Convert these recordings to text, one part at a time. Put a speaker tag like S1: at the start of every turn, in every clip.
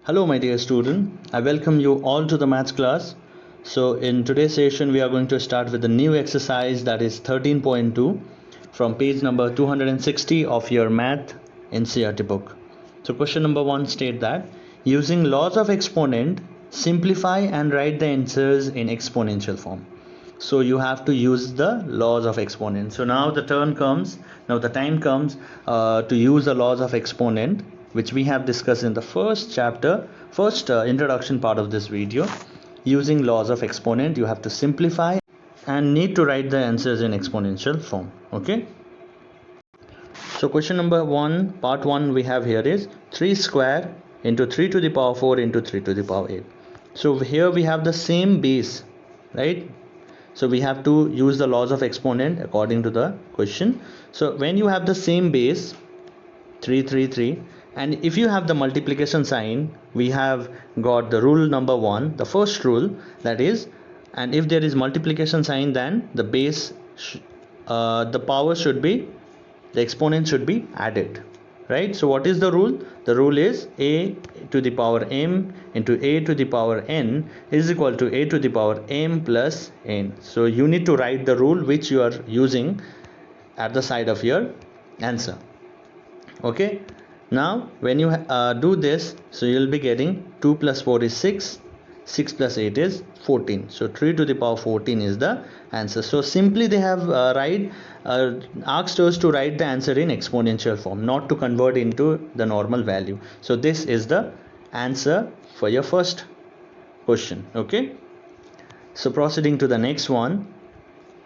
S1: Hello my dear student, I welcome you all to the maths class. So in today's session we are going to start with a new exercise, that is 13.2 from page number 260 of your math NCERT book. So question number 1 state that using laws of exponent, simplify and write the answers in exponential form. So you have to use the laws of exponent. So now the time comes to use the laws of exponent, which we have discussed in the first introduction part of this video. Using laws of exponent, you have to simplify and need to write the answers in exponential form. Okay, so question number 1, part 1 we have here is 3 square into 3 to the power 4 into 3 to the power 8. So here we have the same base, right? So we have to use the laws of exponent according to the question. So when you have the same base 3 3 3, and if you have the multiplication sign, we have got the rule number 1, the first rule, that is, and if there is multiplication sign, then the base the power should be, the exponent should be added, right? So what is the rule? The rule is a to the power m into a to the power n is equal to a to the power m plus n. So you need to write the rule which you are using at the side of your answer. Okay, now when you do this, so you'll be getting 2 plus 4 is 6, 6 plus 8 is 14. So 3 to the power 14 is the answer. So simply they have asked us to write the answer in exponential form, not to convert into the normal value. So this is the answer for your first question. Okay, so proceeding to the next one,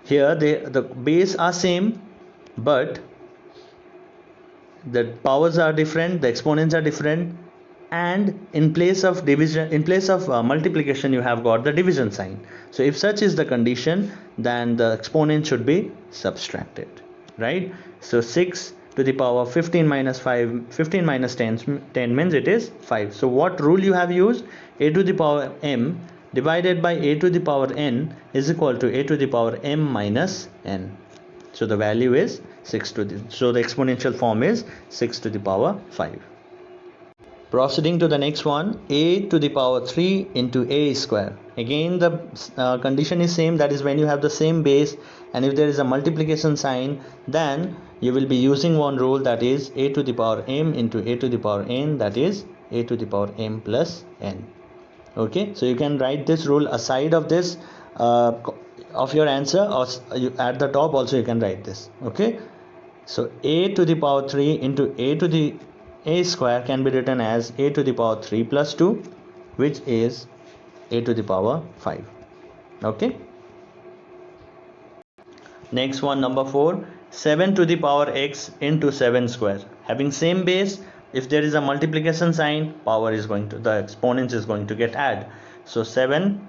S1: here the base are same, but the powers are different, the exponents are different, and in place of multiplication you have got the division sign. So if such is the condition, then the exponent should be subtracted, right? So 6 to the power 15 minus 5, 15 minus 10 means it is 5. So what rule you have used? A to the power m divided by a to the power n is equal to a to the power m minus n. So the value is 6 to the, so the exponential form is 6 to the power 5. Proceeding to the next one, a to the power 3 into a square. Again the condition is same, that is when you have the same base and if there is a multiplication sign, then you will be using one rule, that is a to the power m into a to the power n, that is a to the power m plus n. Okay, so you can write this rule aside of this of your answer, or at the top also you can write this. Okay, so a to the power 3 into a to the a square can be written as a to the power 3 plus 2, which is a to the power 5. Okay, next one, number 4, 7 to the power x into 7 square. Having same base, if there is a multiplication sign, power is going to, the exponent is going to get added. So 7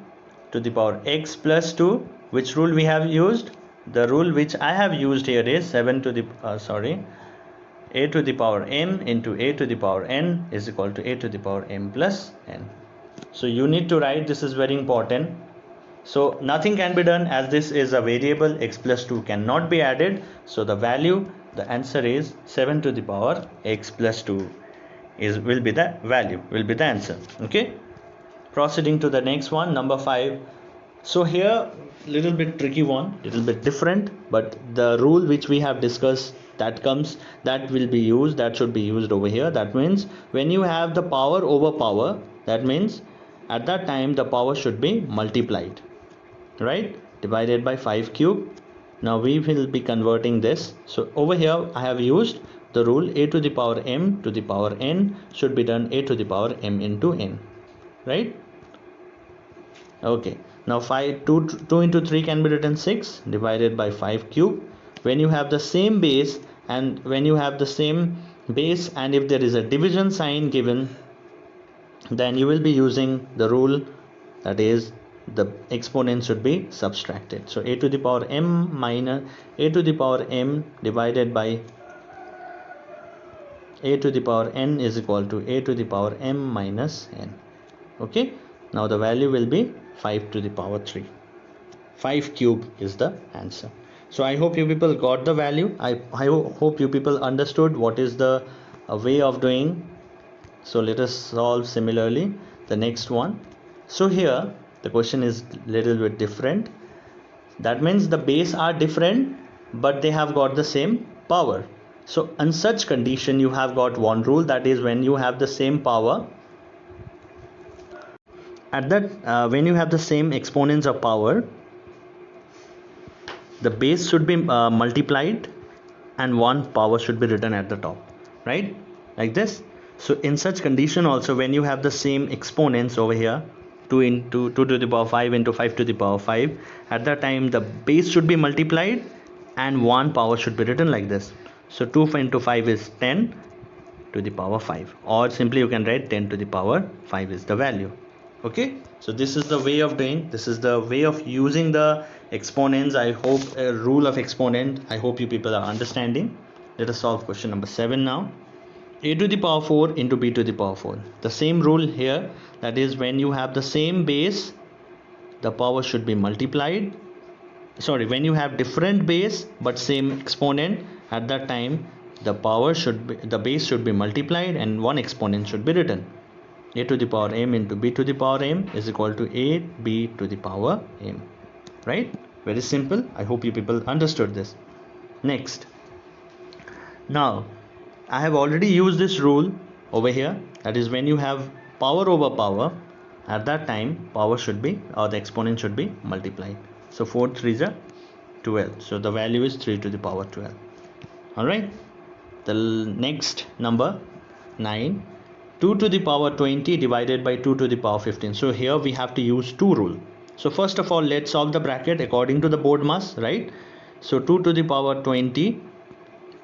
S1: to the power x plus 2, which rule we have used? The rule which I have used here is 7 to the a to the power m into a to the power n is equal to a to the power m plus n. So you need to write, this is very important. So nothing can be done, as this is a variable, x plus 2 cannot be added. So the value, the answer is 7 to the power x plus 2 will be the value, will be the answer. Okay, proceeding to the next one, number 5. So here little bit tricky one, little bit different, but the rule which we have discussed, that will be used, that should be used over here. That means when you have the power over power, that means at that time the power should be multiplied, right? Divided by 5 cube. Now we will be converting this. So over here I have used the rule a to the power m to the power n should be done a to the power m into n, right? Okay, now 2 into 3 can be written 6 divided by 5 cube. When you have the same base, and if there is a division sign given, then you will be using the rule, that is the exponent should be subtracted. So a to the power m minus a to the power m divided by a to the power n is equal to a to the power m minus n. Okay, now the value will be 5 to the power 3. 5 cube is the answer. So I hope you people got the value. I hope you people understood what is the way of doing So let us solve similarly the next one. So here the question is little bit different. That means the base are different, but they have got the same power. So in such condition, you have got one rule, that is when you have the same power, at that when you have the same exponents of power, the base should be multiplied and one power should be written at the top, right? Like this. So in such condition also, when you have the same exponents over here, 2 into 2 to the power 5 into 5 to the power 5, at that time the base should be multiplied and one power should be written like this. So 2 into 5 is 10 to the power 5, or simply you can write 10 to the power 5 is the value. Okay, so this is the way of doing, this is the way of using the exponents. I hope a rule of exponent, I hope you people are understanding. Let us solve question number 7 now. A to the power 4 into b to the power 4. The same rule here, that is when you have the same base, the power should be multiplied. Sorry, when you have different base but same exponent, at that time the power should be, the base should be multiplied and one exponent should be written. A to the power m into b to the power m is equal to a b to the power m. Right? Very simple. I hope you people understood this. Next. Now, I have already used this rule over here. That is when you have power over power, at that time power should be, or the exponent should be multiplied. So 4 3s are 12. So the value is 3 to the power 12. Alright. The next number 9. 2 to the power 20 divided by 2 to the power 15. So here we have to use two rule. So first of all, let's solve the bracket according to the board mass, right? So 2 to the power 20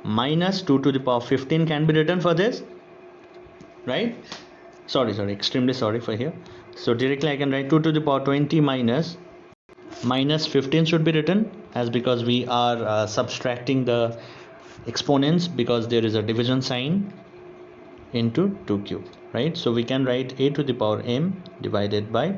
S1: minus 2 to the power 15 can be written for this, right? Sorry, extremely sorry for here. So directly I can write 2 to the power 20 minus 15 should be written, as because we are subtracting the exponents because there is a division sign into 2 cube, right? So we can write a to the power m divided by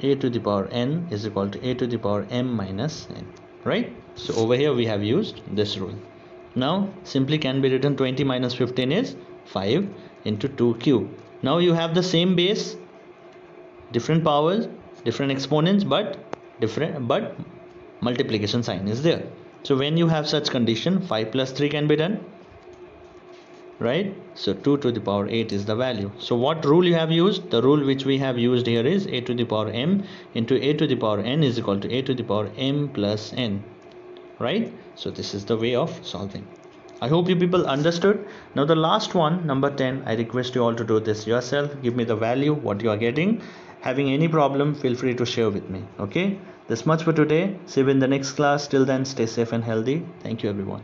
S1: a to the power n is equal to a to the power m minus n, right? So over here we have used this rule. Now simply can be written 20 minus 15 is 5 into 2 cube. Now you have the same base, different powers, different exponents, but multiplication sign is there. So when you have such condition, 5 plus 3 can be done, right? So 2 to the power 8 is the value. So what rule you have used? The rule which we have used here is a to the power m into a to the power n is equal to a to the power m plus n, right? So this is the way of solving. I hope you people understood. Now the last one, number 10, I request you all to do this yourself. Give me the value, what you are getting. Having any problem, feel free to share with me. Okay, this much for today. See you in the next class. Till then, stay safe and healthy. Thank you everyone.